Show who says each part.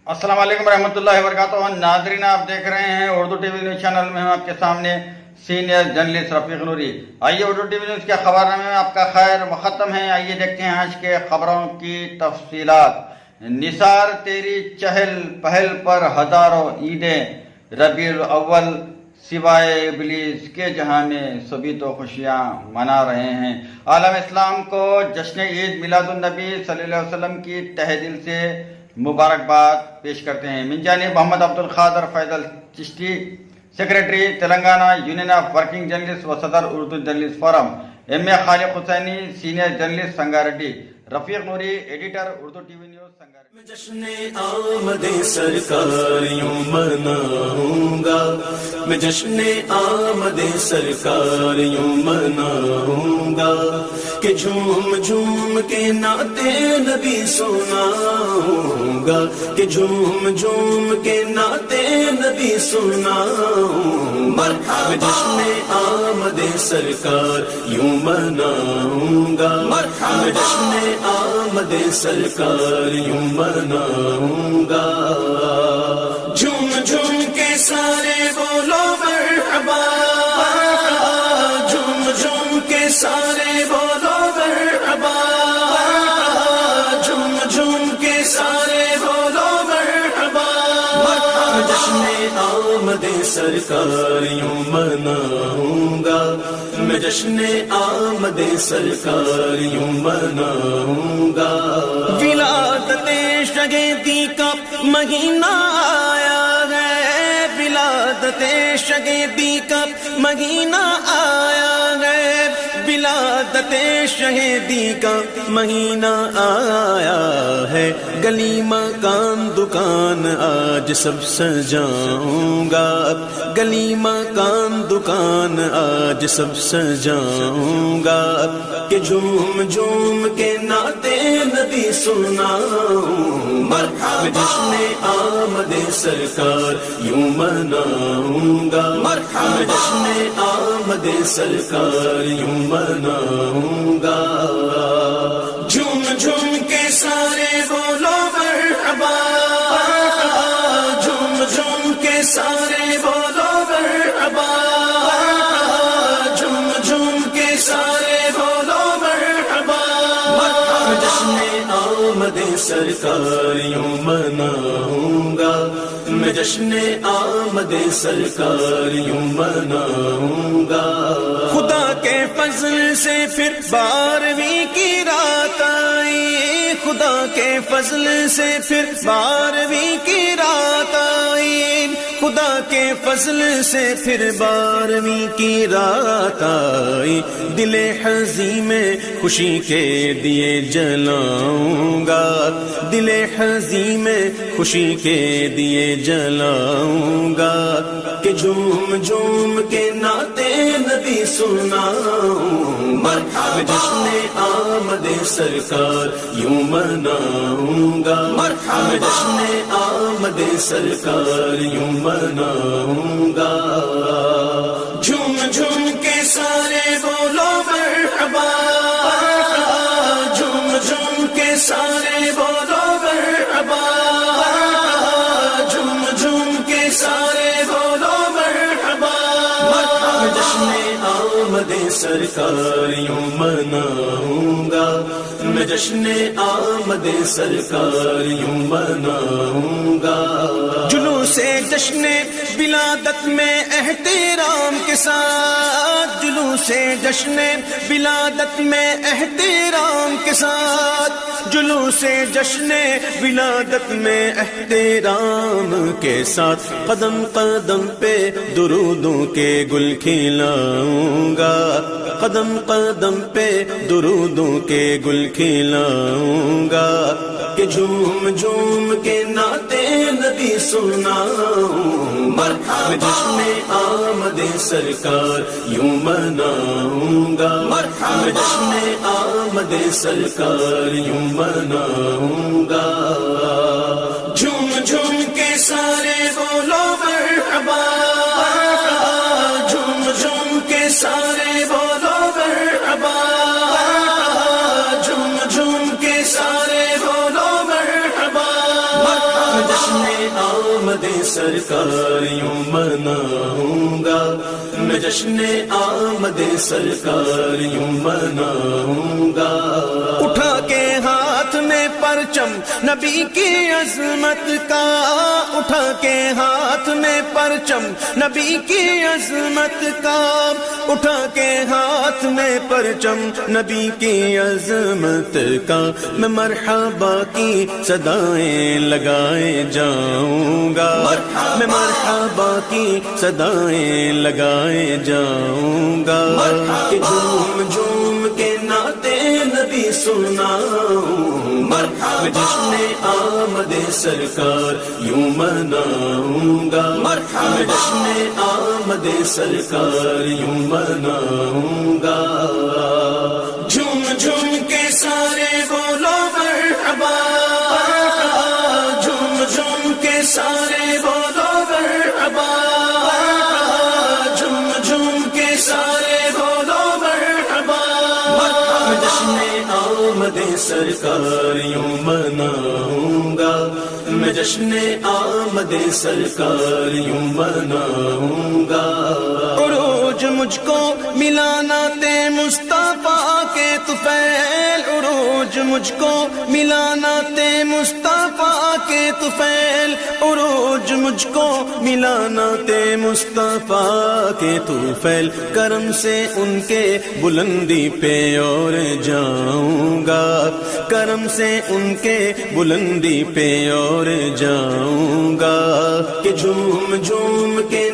Speaker 1: अस्सलाम वालेकुम रहमतुल्लाहि व बरकातुहू। नाज़रीन, आप देख रहे हैं उर्दू टीवी न्यूज़ चैनल में। हम आपके सामने सीनियर जर्नलिस्ट रफीक नूरी। आइए उर्दू टीवी न्यूज़ के खबरनामे में आपका खैर मुक़द्दम है। आइए देखते हैं आज के खबरों की तफसीलात। निसार तेरी चहल पहल पर हज़ारों ईदें रबीउल अव्वल, सिवाय इब्लीस के जहां में सभी तो खुशियां मना रहे हैं। आलम इस्लाम को जश्न ईद मिलादुन नबी सल्लल्लाहु अलैहि वसल्लम की तहे दिल से मुबारकबाद पेश करते हैं। मिन जानिब Mohammed Abdul Khader Faizal Chishti, secretary Telangana union of working journalist व सदर Urdu journalist forum, M A. Khalid Hussaini, senior journalist Sangareddy, Rafiq Noori, editor Urdu TV news Sangareddy.
Speaker 2: जश्ने आमदे सरकार यूं मनाऊंगा, मैं जश्ने आमदे सरकार यूं मनाऊंगा कि झूम झूम के नाते नबी सुनाऊंगा, कि झूम झूम के नाते नबी सुनाऊंगा। मैं जश्ने आमदे सरकार यूं मनाऊंगा, मैं जश्ने आमदे सरकार यूं मनाऊंगा। झूम झूम के सारे बोलो मरहबा, झूम झूम के सारे बोलो मरहबा, झूम झूम के सारे बोलो मरहबा। जश्ने आमदे सरकार यूं मनाऊंगा, मैं जश्ने आमदे सरकार यूं मनाऊंगा। विलादते शगेदी का महीना आया है, विलादते शगेदी का महीना आया है, विलादते शहीदी का महीना आया है। गली मकान दुकान आज सब सजाऊंगा, गली मकान दुकान आज सब सजाऊंगा कि झूम झूम के नाते नबी सुनाऊंगा। मैं जश्ने आमदे सरकार यूं मनाऊंगा, मैं जश्ने आमदे सरकार यूं मनाऊंगा। झूम झूम के सारे बोलो मरहबा, झूम झूम के सारे बोलो मरहबा, झूम झूम के सारे बोलो मरहबा। जश्ने आमदे सरकार यूं मनाऊंगा, मैं जश्ने आमदे सरकार यूं मनाऊंगा। खुदा के फजल से फिर 12वीं की रात आई, खुदा के फजल से फिर 12वीं की रात आई, खुदा के फजल से फिर 12वीं की रात आई। दिले हज़ी में खुशी के दिए जलाऊंगा, दिले हज़ी में खुशी के दिए जलाऊंगा कि झूम झूम के नाते नबी सुनाऊंगा। मैं जश्ने आमदे सरकार यूं मनाऊंगा, मैं जश्ने आमदे सरकार यूं मनाऊंगा। झूम झूम के सारे बोलो मरहबा, झूम झूम के सारे बोलो मरहबा, झूम झूम के सारे बोलो मरहबा। जश्ने आमदे सरकार यूं मनाऊंगा, मैं जश्ने आमदे सरकार यूं मनाऊंगा। जुलूसे जश्ने विलादत में एहतराम के साथ, जुलूसे जश्ने विलादत में एहतराम के साथ, जुलूसे जश्ने विलादत में एहतराम के साथ कदम कदम पे दुरूदों के गुल खिलाऊंगा, कदम कदम पे दुरूदों के गुल खिलाऊंगा कि झूम झूम के नाते नबी सुनाऊंगा। मैं जश्ने आमदे सरकार यूं मनाऊंगा, मैं जश्ने आमदे सरकार यूं मनाऊंगा। झूम झूम के सारे बोलो मरहबा, झूम झूम के सारे बोलो मरहबा, झूम झूम के सारे बोलो मरहबा। جشن آمد سرکار یوں مناؤں گا، میں جشن آمد سرکار یوں مناؤں گا۔ اٹھا کے ہاتھ میں پرچم نبی کی عظمت کا، اٹھا کے ہاتھ میں پرچم نبی کی عظمت کا، اٹھا کے ہاتھ میں پرچم نبی کی عظمت کا، میں مرحبا کی صدائیں لگائے جاؤں گا، میں مرحبا کی صدائیں لگائے جاؤں گا، کہ جھوم جھوم کے نعتِ نبی سناؤں گا، میں جشن آمد سرکار یوں مناؤں گا، میں جشن آمد سرکار یوں مناؤں گا۔ جھوم جھوم کے سارے بولو مرحبا، جھوم جھوم کے سارے بولو مرحبا، جھوم جھوم کے سارے بولو مرحبا، میں جشن آمد سرکار یوں مناؤں گا، میں جشن آمد سرکار یوں مناؤں گا۔ عروج مجھ کو ملا نعت مصطفیٰ کے طفیل، عروج مجھ کو ملا نعت مصطفیٰ کے طفیل، عروج مجھ کو ملا نعت مصطفیٰ کے طفیل، کرم سے ان کے بلندی پہ اور جاؤں گا، کرم سے ان کے بلندی پہ اور جاؤں گا، کہ جھوم جھوم کے